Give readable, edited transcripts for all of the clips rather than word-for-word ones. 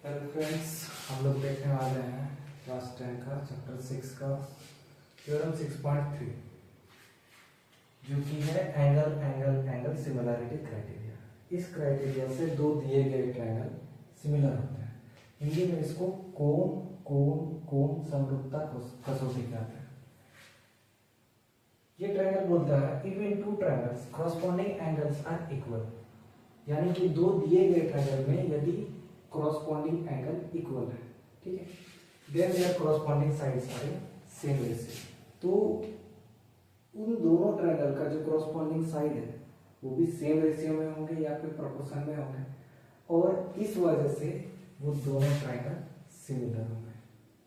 Hello friends, हम लोग देखने वाले हैं क्लास 10 का चैप्टर 6 का थ्योरम 6.3 जो कि है angle angle angle similarity criteria. इस क्राइटेरिया से दो दिए गए ट्रायंगल सिमिलर होते हैं। हिंदी में इसको कोण कोण कोण समरूपता कसौटी कहते हैं। ये ट्रायंगल बोलता है if in two triangles corresponding angles are equal, यानी कि दो दिए गए ट्रायंगल में यदि corresponding angle equal है, ठीक है, then their corresponding sides are same ratio। तो उन दोनों ट्रायंगल का जो corresponding side है वो भी सेम रेशियो में होंगे या फिर प्रोपोर्शन में होंगे, और इस वजह से वो दोनों ट्रायंगल सिमिलर होंगे।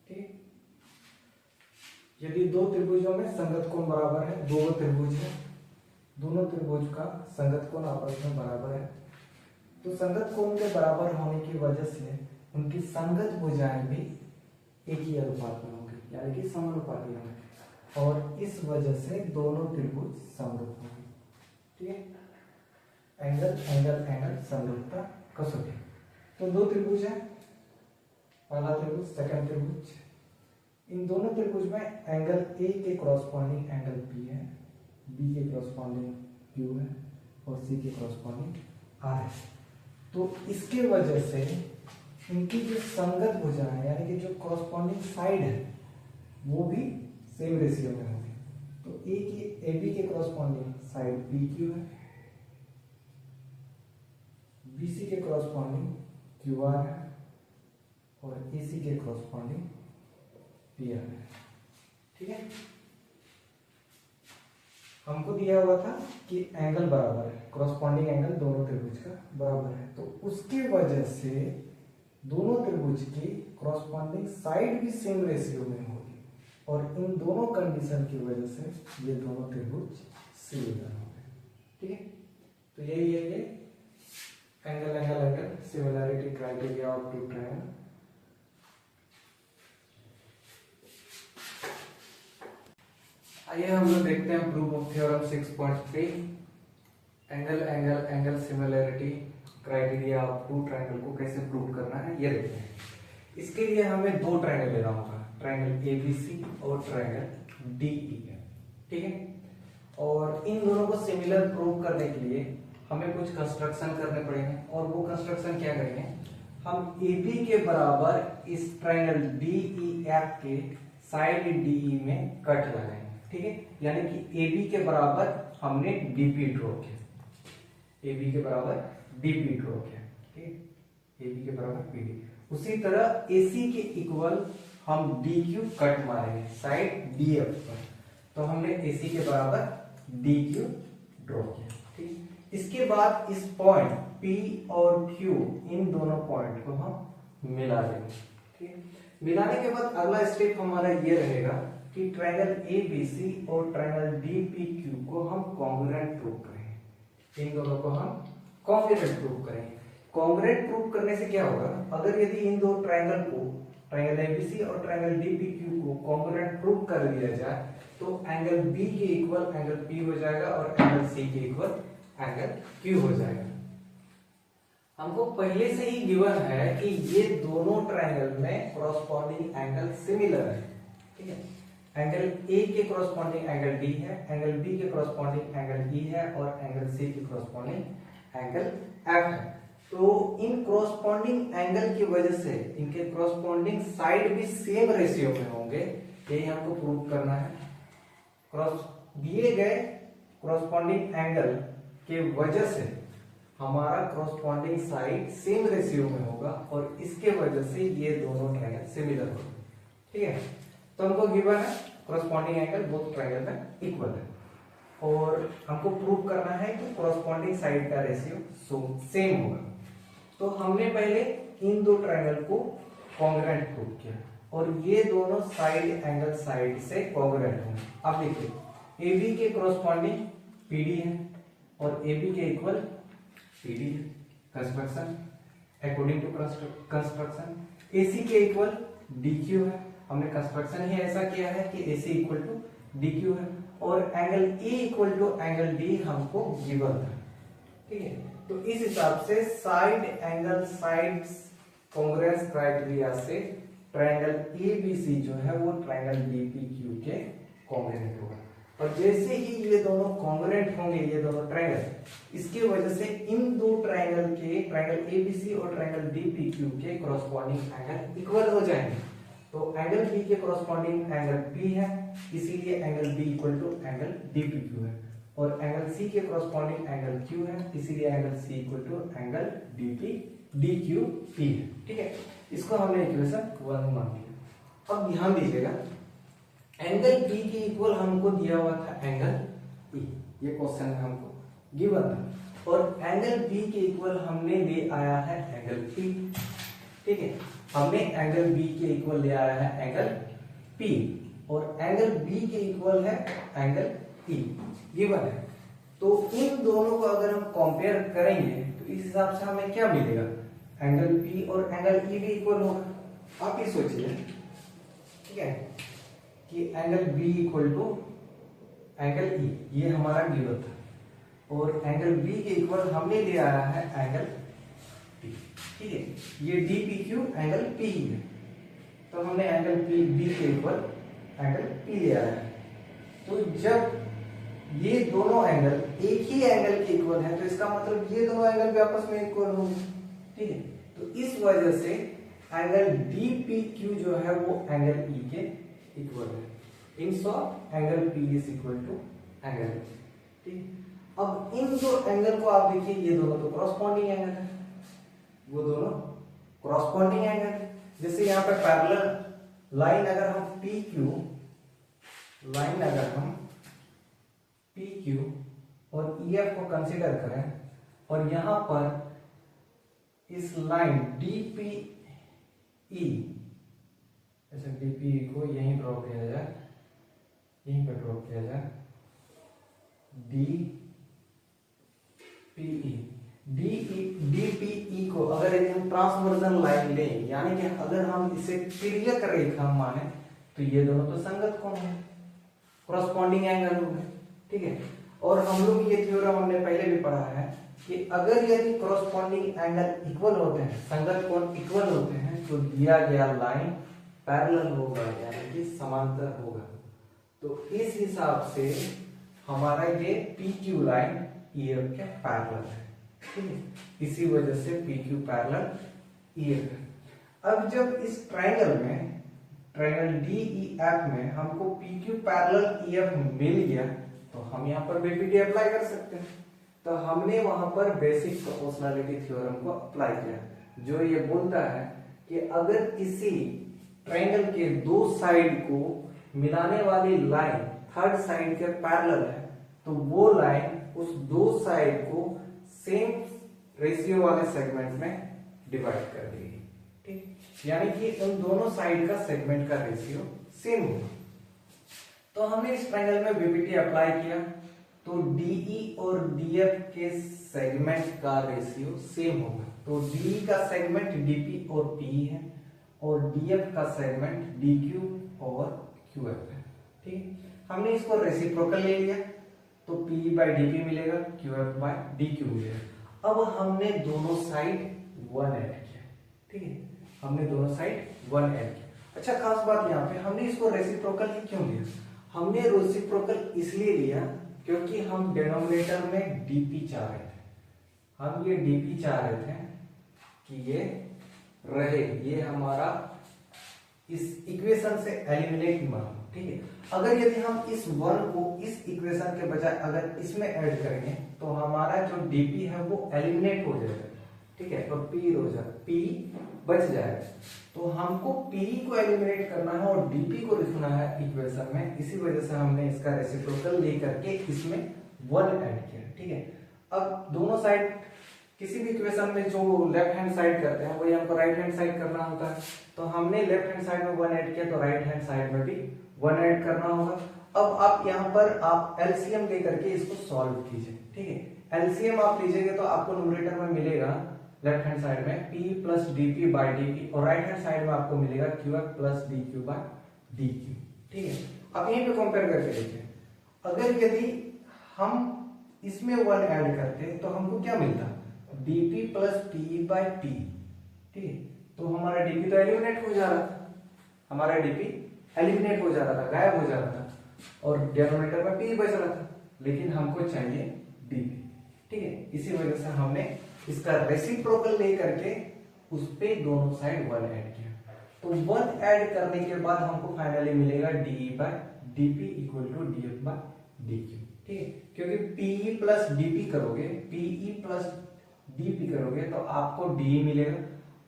ठीक है, यदि दो त्रिभुजों में संगत कोण बराबर है, दो त्रिभुज है, दोनों त्रिभुज का संगत कोण आपस में बराबर है, तो संगत कोण के बराबर होने की वजह से उनकी संगत भुजाएं भी एक ही अनुपात में होंगी, यानी कि समानुपाती होंगे, और इस वजह से दोनों त्रिभुज समरूप होंगे। ठीक है, एंगल एंगल एंगल समरूपता कसौटी। तो दो त्रिभुज है, पहला त्रिभुज सेकंड त्रिभुज। इन दोनों त्रिभुज में एंगल ए के क्रॉसपॉन्डिंग एंगल पी है, बी के क्रॉसपॉन्डिंग क्यू है और सी के क्रॉसपॉन्डिंग आर है। तो इसके वजह से इनकी जो संगत भुजाएं यानी कि जो कॉरस्पॉन्डिंग साइड है वो भी सेम रेशियो में होगी। तो ए की ए बी के कॉरस्पॉन्डिंग साइड पी क्यू है, बी सी के कॉरस्पॉन्डिंग क्यू आर है और ए सी के कॉरस्पॉन्डिंग पी आर है। ठीक है, हमको दिया हुआ था कि एंगल बराबर है, कॉरस्पॉन्डिंग एंगल दोनों त्रिभुज का बराबर है, तो उसकी वजह से दोनों त्रिभुज की कॉरस्पॉन्डिंग साइड भी सेम रेशियो में होगी, और इन दोनों कंडीशन की वजह से ये दोनों त्रिभुज सिमिलर होंगे। ठीक है, तो यही है ये angle angle angle similarity criteria of two triangle. आइए हम लोग देखते हैं proof of theorem 6.3 angle angle angle similarity criteria of two triangle को कैसे प्रूव करना है ये देखते हैं। इसके लिए हमें दो ट्रायंगल लेना होगा, ट्रायंगल एबीसी और ट्रायंगल डीई। ठीक है, और इन दोनों को सिमिलर प्रूव करने के लिए हमें कुछ कंस्ट्रक्शन करने पड़ेंगे, और वो कंस्ट्रक्शन क्या करेंगे, हम एबी के बराबर इस ट्रायंगल डीईएफ के साइड डीई में कट लगाएंगे। ठीक है, यानी कि AB के बराबर हमने DP ड्रॉ किया, AB के बराबर DP ड्रॉ किया। ठीक है, AB के बराबर PD। उसी तरह AC के इक्वल हम DQ कट मारेंगे साइड DF पर, तो हमने AC के बराबर DQ ड्रॉ किया। ठीक, इसके बाद इस पॉइंट P और Q इन दोनों पॉइंट को हम मिला देंगे। ठीक, मिलाने के बाद अगला स्टेप हमारा ये रहेगा कि ट्रायंगल ABC और ट्रायंगल DPQ को हम कॉन्ग्रुएंट प्रूव करेंगे। इन दोनों को हम कॉन्ग्रुएंट प्रूव करेंगे। कॉन्ग्रुएंट प्रूव करने से क्या होगा, अगर यदि इन दो ट्रायंगल को ट्रायंगल ABC और ट्रायंगल DPQ को कॉन्ग्रुएंट प्रूव कर दिया जाए तो एंगल B के इक्वल एंगल P हो जाएगा और एंगल C के इक्वल एंगल Q हो जाएगा। हमको पहले से ही गिवन है कि ये दोनों ट्रायंगल में कॉरस्पॉन्डिंग एंगल सिमिलर है। ठीक है, एंगल A के कॉरस्पॉन्डिंग एंगल D है, एंगल B के कॉरस्पॉन्डिंग एंगल E है और एंगल C के कॉरस्पॉन्डिंग एंगल F है। तो इन कॉरस्पॉन्डिंग एंगल की वजह से इनके कॉरस्पॉन्डिंग साइड भी सेम रेशियो में होंगे, यही हमको प्रूव करना है। दिए गए कॉरस्पॉन्डिंग एंगल के वजह से हमारा कॉरस्पॉन्डिंग साइड सेम रेशियो में होगा, और इसके वजह से ये दोनों ट्रायंगल सिमिलर होंगे। ठीक है, तो हमको गिवन है कॉरस्पॉन्डिंग एंगल बोथ ट्रायंगल में इक्वल है, और हमको प्रूव करना है कि कॉरस्पॉन्डिंग साइड का रेशियो सेम होगा। तो हमने पहले इन दो ट्रायंगल को कॉन्ग्रुएंट प्रूव किया, और ये दोनों साइड एंगल साइड से कॉन्ग्रुएंट होंगे। अब देखिए AB के कॉरस्पॉन्डिंग PD है और AB के इक्वल PD है। Construction according to construction AC के इक्वल DQ है। हमने कंस्ट्रक्शन ही ऐसा किया है कि AC इक्वल टू DQ है, और angle A equal to angle D हमको गिवन था। ठीक है, तो इस हिसाब से side angle sides congruence criteria से ट्रायंगल एबीसी जो है वो ट्रायंगल डीपीक्यू के कॉन्ग्रुएंट होगा। और जैसे ही ये दोनों कॉन्ग्रुएंट होंगे, ये दोनों ट्रायंगल, इसकी वजह से इन दो ट्रायंगल के, ट्रायंगल एबीसी और ट्रायंगल डीपीक्यू के करस्पॉन्डिंग एंगल इक्वल हो जाएंगे। तो एंगल बी के करस्पॉन्डिंग एंगल पी है, इसीलिए angle B equal to angle DPQ है। और एंगल सी के करस्पॉन्डिंग एंगल क्यू है, इसीलिए angle C equal to angle D Q P है। ठीक है, इसको हमने इक्वेशन 1 मान लिया। अब ध्यान दीजिएगा, एंगल बी के इक्वल हमको दिया हुआ था एंगल ई, ये क्वेश्चन में हमको गिवन था, और एंगल बी के इक्वल हमने ले आया है एंगल पी। ठीक है, हमने एंगल बी के इक्वल ले आया है एंगल पी, और एंगल बी के इक्वल है एंगल ई, गिवन है। तो इन दोनों को अगर हम कंपेयर करेंगे तो इस हिसाब से हमें क्या मिलेगा, एंगल पी और एंगल ई भी इक्वल होगा। आप ये सोचिए, ठीक है, कि angle B equal to angle E, ये हमारा गिवन था, और एंगल बी के इक्वल हमने ले आया है एंगल पी। ठीक है, ये D P Q angle P है, तो हमने एंगल पी बी के इक्वल एंगल पी ले आया है। तो जब ये दोनों एंगल एक ही एंगल के इक्वल है, तो इसका मतलब ये दोनों एंगल भी आपस में इक्वल होंगे। ठीक है, तो इस वजह से एंगल डी पी क्यू जो है वो एंगल ई के इक्वल है। In short angle P is equal to angle. ठीक, अब इन दो एंगल को आप देखिए, ये दोनों तो क्रॉसपॉन्डिंग एंगल है, वो दोनों क्रॉसपॉन्डिंग एंगल है। जैसे यहाँ पे पैरेलल लाइन अगर हम पी क्यू, लाइन अगर हम पी क्यू और ई एफ को कंसीडर करें, और यहां पर इस लाइन डी पी ई, ऐसे डी पी ई को यहीं ड्रॉ किया जाए, यहीं पर ड्रॉ किया जाए, D P E, D P E को अगर यदि हम ट्रांसवर्जन लाइन लें, यानी कि अगर हम इसे तिर्यक रेखा माने, तो ये दोनों तो संगत कोण है, कॉरस्पॉन्डिंग एंगल हो गए। ठीक है, और हम लोग ये थ्योरम हमने पहले भी पढ़ा है कि अगर यदि कॉरस्पॉन्डिंग एंगल इक्वल होते हैं, संगत कोण इक्वल होते हैं, तो दिया गया लाइन पैरेलल होगा, यानी कि समांतर होगा। तो इस हिसाब से हमारा ये P Q line E F के पैरेलल है। ठीक है, इसी वजह से P Q parallel E F है। अब जब इस ट्रायंगल में, ट्रायंगल डी ई एफ में हमको P Q parallel E F मिल गया, तो हम यहाँ पर बीपीटी अप्लाई कर सकते हैं। तो हमने वहां पर बेसिक प्रोपोर्शनैलिटी थ्योरम को अप्लाई किया, जो ये बोलता है कि अगर किसी ट्रायंगल के दो साइड को मिलाने वाली लाइन थर्ड साइड के पैरेलल है, तो वो लाइन उस दो साइड को सेम रेशियो वाले सेगमेंट में डिवाइड कर देगी। ठीक, यानी कि उन दोनों साइड का सेगमेंट का रेशियो सेम होगा। तो हमने इस ट्रायंगल में बीपीटी अप्लाई किया, तो डीई और डीएफ के सेगमेंट का रेशियो सेम होगा। तो डीई का सेगमेंट डीपी और पी है, और डीएफ का सेगमेंट डीक्यू और क्यूएफ है। ठीक, हमने इसको रेसिप्रोकल ले लिया, तो पी बाई डीपी मिलेगा, क्यूएफ बाई डीक्यू मिलेगा। अब हमने दोनों साइड 1 ऐड किया। ठीक है, हमने दोनों साइड 1 ऐड किया। अच्छा, खास बात यहाँ पे, हमने इसको रेसिप्रोकल ही क्यों लिया? हमने रेसिप्रोकल इसलिए लिया क्योंकि हम डिनोमिनेटर में डीपी चाह रहे थे। हम ये डीपी चाह रहे थे कि ये रहे, ये हमारा इस इक्वेशन से एलिमिनेट ना हो। ठीक है, अगर यदि हम इस 1 को इस इक्वेशन के बजाय अगर इसमें ऐड करेंगे, तो हमारा जो डीपी है वो एलिमिनेट हो जाएगा। ठीक है, और पी हो जाएगा, पी बच जाएगा। तो हमको पी को एलिमिनेट करना है और डीपी को लिखना है इक्वेशन में, इसी वजह से हमने इसका रेसिप्रोकल लेकर के इसमें 1 ऐड किया। ठीक है, अब दोनों साइड किसी भी इक्वेशन में जो लेफ्ट हैंड साइड करते हैं वही हमको राइट हैंड साइड करना होता है। तो हमने लेफ्ट हैंड साइड में 1 ऐड किया, तो राइट हैंड साइड में भी 1 ऐड करना होगा। अब आप यहाँ पर आप एलसीएम लेकर के इसको सॉल्व कीजिए। ठीक है, एलसीएम आप लीजिएगा तो आपको न्यूमरेटर में मिलेगा लेफ्ट हैंड साइड में P plus DP by DP, और राइट हैंड साइड में आपको मिलेगा QF plus DQ by DQ. ठीक है, अब यहीं पे कंपेयर करके देखिए, अगर यदि हम इसमें 1 ऐड करते तो हमको क्या मिलता, dp plus P by T. ठीक है, तो डीपी तो एलिमिनेट हो जा रहा था, हमारा डीपी एलिमिनेट हो जा रहा था, गायब हो जा रहा था, और डिनोमिनेटर में पी बच रहा था, लेकिन हमको चाहिए डीपी। ठीक है, इसी वजह से हमने इसका रेसिप्रोकल ले करके उस पे दोनों साइड 1 ऐड किया। तो 1 ऐड करने के बाद हमको फाइनली मिलेगा D by DP equal to DF by DQ. ठीक है, क्योंकि पीई प्लस डीपी करोगे, पीई प्लस डीपी करोगे तो आपको डी मिलेगा,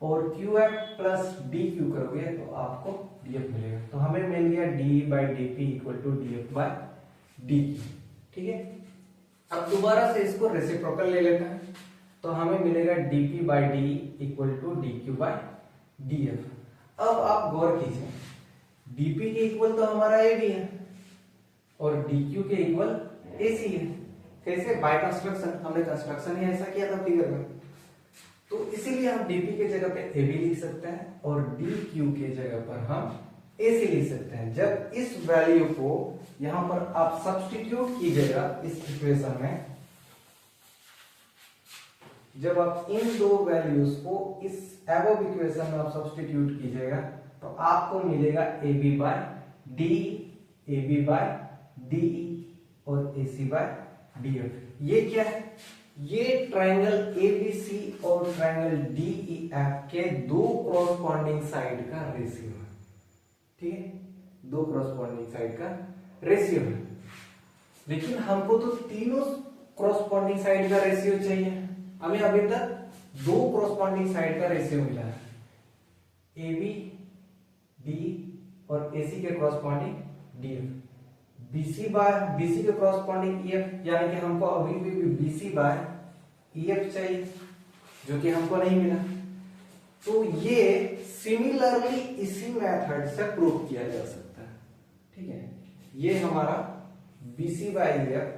और क्यूएफ प्लस डीक्यू करोगे तो आपको डीएफ मिलेगा। तो हमें मिल गया D by DP equal to DF by DQ. ठीक है, अब दोबारा से इसको रेसिप्रोकल ले लेते हैं, तो हमें मिलेगा DP by D equal to DQ by DF. अब आप गौर कीजिए, डीपी के इक्वल तो हमारा ए बी है और डीक्यू के इक्वल एसी है। कैसे? बाय कंस्ट्रक्शन, हमने कंस्ट्रक्शन ही ऐसा किया था फिगर में, तो इसीलिए हम डीपी के जगह पे ए बी लिख सकते हैं और डीक्यू के जगह पर हम एसी लिख सकते हैं। जब इस वैल्यू को यहां पर आप सब्स्टिट्यूट कीजिएगा इस इक्वेशन में, जब आप इन दो वैल्यूज को इस एबव इक्वेशन में आप सब्स्टिट्यूट कीजिएगा तो आपको मिलेगा A B by D, A B by D और A C by D F. ये क्या है? ये ट्रायंगल एबीसी और ट्रायंगल डीईएफ के दो कॉरस्पॉन्डिंग साइड का रेशियो है। ठीक है, दो कॉरस्पॉन्डिंग साइड का रेशियो है, लेकिन हमको तो तीनों कॉरस्पॉन्डिंग साइड का रेशियो चाहिए। हमें अभी तक दो कॉरस्पॉन्डिंग साइड का रेशियो मिला है, ए बी डी और एसी के corresponding DF. BC by BC के कॉरस्पॉन्डिंग ईएफ, यानी कि हमको अभी भी बीसी बाय ईएफ चाहिए, जो कि हमको नहीं मिला। तो ये सिमिलरली इसी मेथड से प्रूव किया जा सकता है। ठीक है, ये हमारा बीसी बाय ईएफ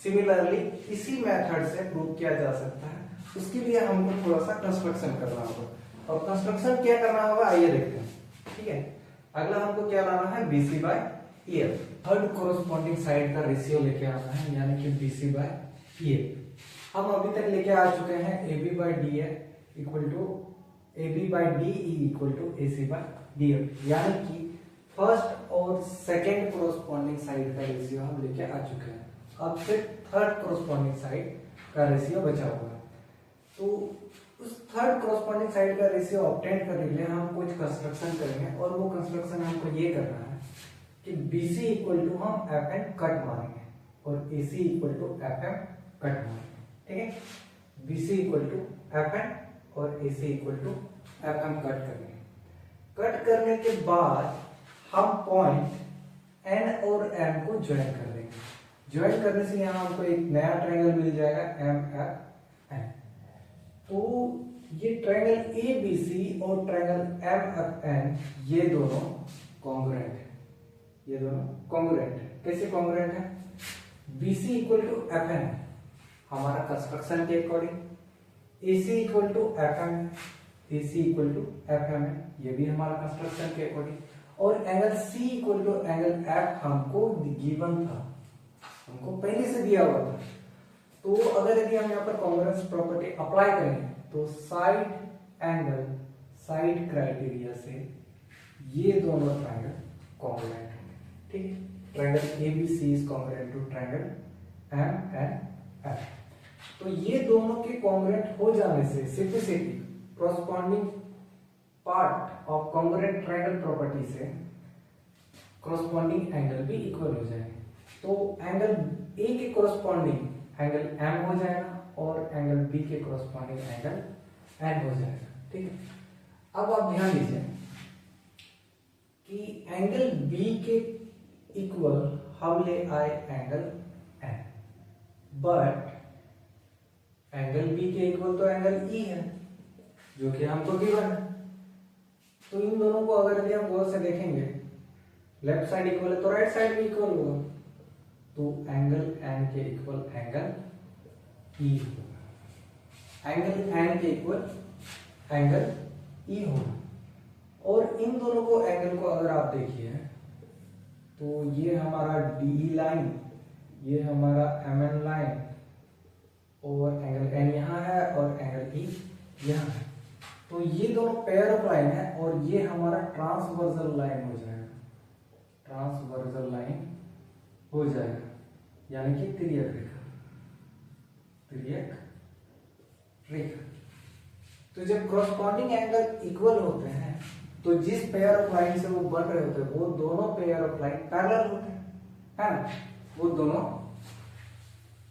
सिमिलरली इसी मेथड से प्रूव किया जा सकता है। उसके लिए हमको थोड़ा सा कंस्ट्रक्शन करना होगा, और कंस्ट्रक्शन क्या करना होगा आइए देखते हैं। ठीक है, अगला हमको क्या लाना है? BC by EF, third corresponding side का रेशियो लेके आना है, यानी कि बीसी बाय ईएफ। हम अभी तक लेके आ चुके हैं A B by D F equal to A B by D E equal to A C by D F, यानी कि फर्स्ट और सेकेंड कॉरस्पॉन्डिंग साइड का रेशियो हम लेके आ चुके हैं। अब फिर थर्ड कॉरस्पॉन्डिंग साइड का रेशियो बचा हुआ है। तो उस थर्ड कॉरस्पॉन्डिंग साइड का रेशियो ऑब्टेन करने के लिए हम कुछ कंस्ट्रक्शन करेंगे, और वो कंस्ट्रक्शन हमको ये करना है कि BC इक्वल टू हम एफ एन कट मारेंगे और AC equal to F M cut मारेंगे। ठीक है, BC equal to F N और AC equal to F M cut करेंगे। कट करने के बाद हम पॉइंट N और M को ज्वाइन कर देंगे। ज्वाइन करने से यहाँ हमको एक नया ट्रायंगल मिल जाएगा MFN। तो ये ट्रायंगल ABC और ट्रायंगल MFN ये दोनों कॉन्ग्रुएंट है। ये दोनों कॉन्ग्रुएंट है। कैसे कॉन्ग्रुएंट है? BC इक्वल टू FN हमारा कंस्ट्रक्शन के according, AC equal to FM, AC equal to FM है, ये भी हमारा कंस्ट्रक्शन के अकॉर्डिंग, और angle C equal to angle F हमको गिवन था, हमको पहले से दिया हुआ था। तो अगर यदि हम यहाँ पर कॉन्ग्रुएंस प्रॉपर्टी अप्लाई करें तो साइड एंगल साइड क्राइटेरिया से ये दोनों ट्रायंगल कॉन्ग्रुएंट होंगे। ठीक है, triangle ABC is congruent to triangle MNF। तो ये दोनों के कॉन्ग्रुएंट हो जाने से simplicity corresponding part of congruent triangle property से कॉरस्पॉन्डिंग एंगल भी इक्वल हो जाएंगे। तो एंगल A के कॉरस्पॉन्डिंग एंगल M हो जाएगा और एंगल B के कॉरस्पॉन्डिंग एंगल N हो जाएगा। ठीक है, अब आप ध्यान दीजिए कि एंगल B के इक्वल हम ले आए angle N, but angle B के इक्वल तो एंगल E है जो कि हमको गिवन है। तो इन दोनों को अगर यदि हम गौर से देखेंगे, लेफ्ट साइड इक्वल है तो राइट साइड भी इक्वल होगा, तो एंगल N के इक्वल एंगल E होगा, एंगल N के इक्वल एंगल E होगा। और इन दोनों को एंगल को अगर आप देखिए तो ये हमारा DE लाइन, ये हमारा MN लाइन, और एंगल N यहाँ है और एंगल E यहाँ है। तो ये दोनों पेयर ऑफ लाइन है और ये हमारा ट्रांसवर्सल लाइन हो जाएगा, ट्रांसवर्सल लाइन हो जाएगा, यानी कि तिर्यक रेखा, तिर्यक रेखा। तो जब कॉरस्पॉन्डिंग एंगल इक्वल होते हैं तो जिस पेयर ऑफ लाइन से वो बन रहे होते हैं वो दोनों पेयर ऑफ लाइन पैरेलल होते हैं, है ना, वो दोनों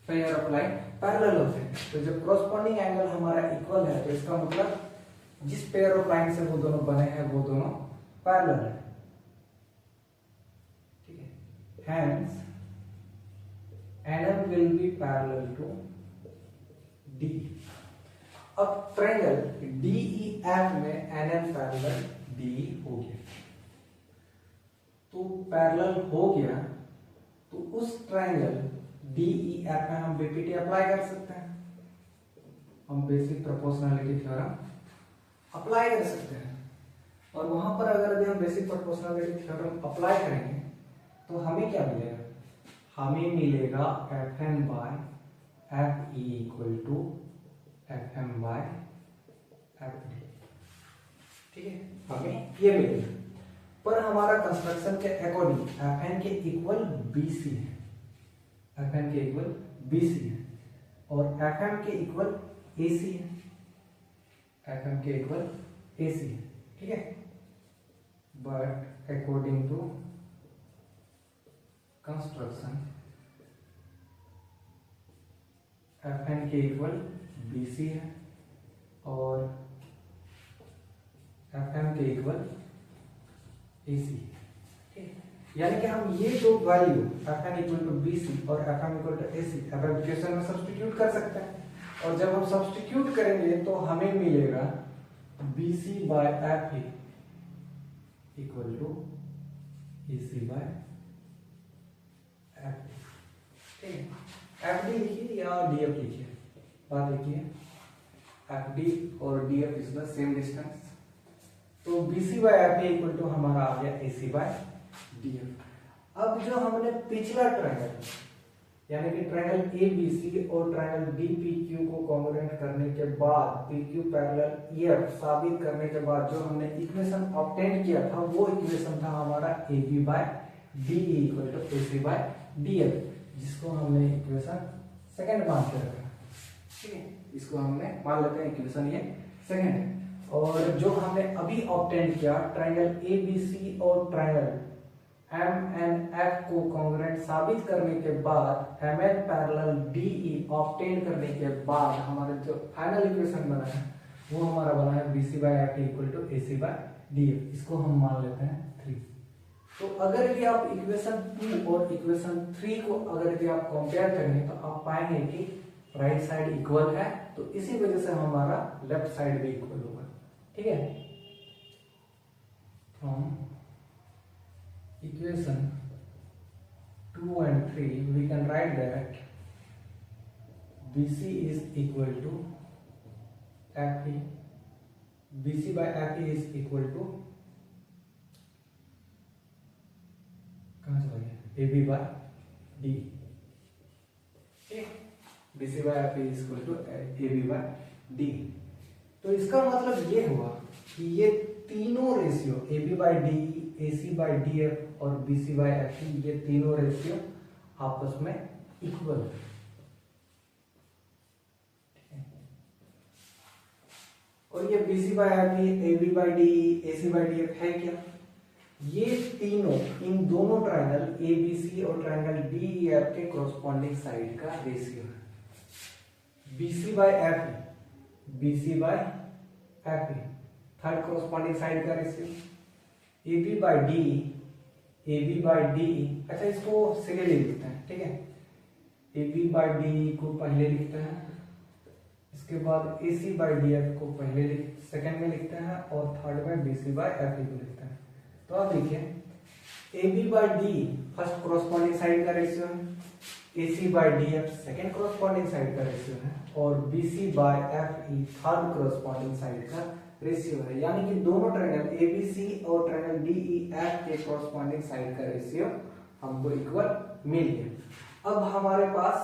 पेयर ऑफ लाइन पैरेलल होते हैं। तो जब कॉरस्पॉन्डिंग एंगल हमारा इक्वल है तो इसका मतलब जिस पेयर ऑफ लाइन से वो दोनों बने हैं वो दोनों पैरेलल है, ठीक है। Hence NM will be parallel to D। अब ट्रायंगल DEF में NM पैरेलल DE हो गया, तो पैरेलल हो गया तो उस ट्रायंगल DEF में हम BPT अप्लाई कर सकते हैं, हम बेसिक प्रोपोर्शनैलिटी थ्योरम अप्लाई कर सकते हैं। और वहां पर अगर यदि हम बेसिक प्रोपोर्शनैलिटी थ्योरम अप्लाई करेंगे तो हमें क्या मिलेगा, हमें मिलेगा Fn by Fe equal to Fm by Fd, ठीक है, हमें ये मिलेगा। पर हमारा कंस्ट्रक्शन के अकॉर्डिंग Fn के इक्वल BC है, Fn के इक्वल BC है और Fm के इक्वल AC है, Fm के इक्वल AC है, ठीक है। But according to construction Fn के इक्वल BC है और Fm के इक्वल AC, ठीक, यानी कि हम ये दो value Fn equal to BC और Fm इक्वल टू AC अब इक्वेशन में सब्स्टिट्यूट कर सकते हैं। और जब हम सब्स्टिट्यूट करेंगे तो हमें मिलेगा BC by Fe equal to AC by F, ठीक है। FD लिखिए या DF लिखिए, बात लिखिए FD और DF is the same distance, तो BC by Fe equal to हमारा आ गया AC बाय DF। अब जो हमने पिछला ट्रायंगल यानी कि ट्रायंगल ABC और ट्रायंगल DPQ को कॉन्ग्रुएंट करने के बाद PQ पैरेलल EF साबित करने के बाद जो हमने इक्वेशन ऑब्टेन किया था वो इक्वेशन था हमारा AB by DE equal to AC by DF, जिसको हमने इक्वेशन सेकंड मान के रखा, ठीक है, इसको हमने मान लेते हैं इक्वेशन ये सेकंड है। और जो हमने अभी ऑब्टेन किया ट्रायंगल ABC और ट्रायंगल MNF को कॉन्ग्रुएंट साबित करने के बाद MN पैरेलल DE ऑब्टेन करने के बाद हमारा जो फाइनल इक्वेशन बना है वो हमारा बना है BC by Fe equal to AC by DF, इसको हम मान लेते हैं 3। तो अगर यदि आप इक्वेशन 2 और इक्वेशन 3 को अगर यदि आप कंपेयर करेंगे तो आप पाएंगे कि राइट साइड इक्वल है, तो इसी वजह से हमारा लेफ्ट साइड भी इक्वल होगा, ठीक है। From equation 2 and 3 we can write that BC is equal to Fe, BC by Fe is equal to कहाँ चला गया AB by D, BC by Fe is equal to AB by D। तो इसका मतलब ये हुआ कि ये तीनों ratio AB by DE, AC by DF और BC by FE ये तीनों रेशियो आपस में इक्वल है, और ये BC by FE, AB by DE, AC by DF है क्या, ये तीनों इन दोनों ट्रायंगल ABC और ट्रायंगल DEF के कॉरस्पॉन्डिंग साइड का रेशियो है। BC by FE, BC by FE third corresponding side का ratio, AB by DE, AB by DE, अच्छा इसको सेकेंडली लिखते हैं, ठीक है, AB by DE को पहले लिखते हैं, इसके बाद AC by DF को पहले सेकंड में लिखते हैं और थर्ड में BC by FE को लिखते हैं। तो आप देखिए AB by DE first corresponding side का रेशियो है, AC by DF second corresponding side का रेशियो है और BC by FE third corresponding side का रेशियो है, यानी कि दोनों ट्रायंगल ABC और ट्रायंगल DEF के कॉरस्पॉन्डिंग साइड का रेशियो हमको इक्वल मिल गया। अब हमारे पास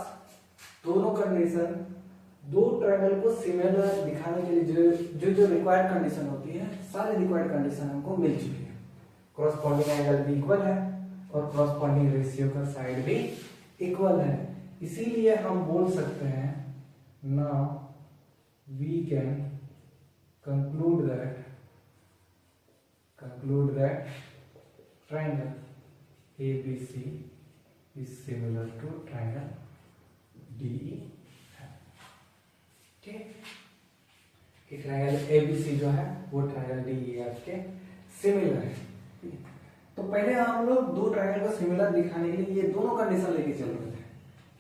दोनों कंडीशन दो ट्रायंगल को सिमिलर दिखाने के लिए जो रिक्वायर्ड कंडीशन होती है, सारी रिक्वायर्ड कंडीशन हमको मिल चुकी है। कॉरस्पॉन्डिंग एंगल भी इक्वल है और कॉरस्पॉन्डिंग रेशियो का साइड भी इक्वल है, इसीलिए हम बोल सकते हैं now we can conclude that triangle ABC is similar to triangle DEF। ठीक, कि ट्रायंगल ABC जो है वो ट्रायंगल DEF के सिमिलर है। तो पहले हम लोग दो ट्रायंगल को सिमिलर दिखाने के लिए ये दोनों कंडीशन लेके चल रहे थे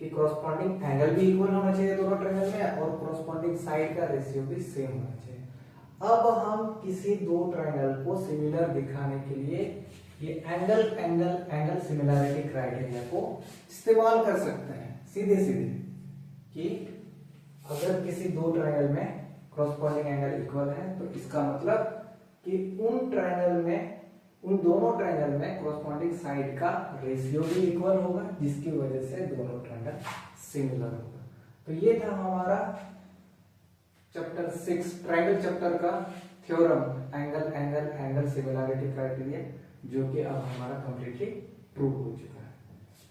कि कॉरस्पॉन्डिंग एंगल भी इक्वल होना चाहिए दोनों ट्रायंगल में और कॉरस्पॉन्डिंग साइड का रेशियो भी सेम होना चाहिए। अब हम किसी दो ट्रायंगल को सिमिलर दिखाने के लिए ये एंगल सिमिलैरिटी क्राइटेरिया को इस्तेमाल कर सकते हैं सीधे कि अगर किसी दो ट्रायंगल में कॉरस्पॉन्डिंग एंगल इक्वल है तो इसका मतलब कि उन दोनों ट्रायंगल में कॉरस्पॉन्डिंग साइड का रेशियो भी इक्वल होगा, जिसकी वजह से दोनों ट्रायंगल सिमिलर होगा। तो ये था हमारा चैप्टर 6 ट्रायंगल चैप्टर का थ्योरम एंगल सिमिलैरिटी क्राइटेरिया, जो कि अब हमारा कंप्लीटली प्रूव हो चुका है।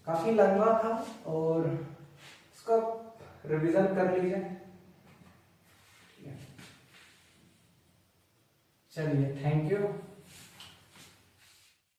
काफी लंबा था और इसका रिवीजन कर लीजिए। चलिए, थैंक यू।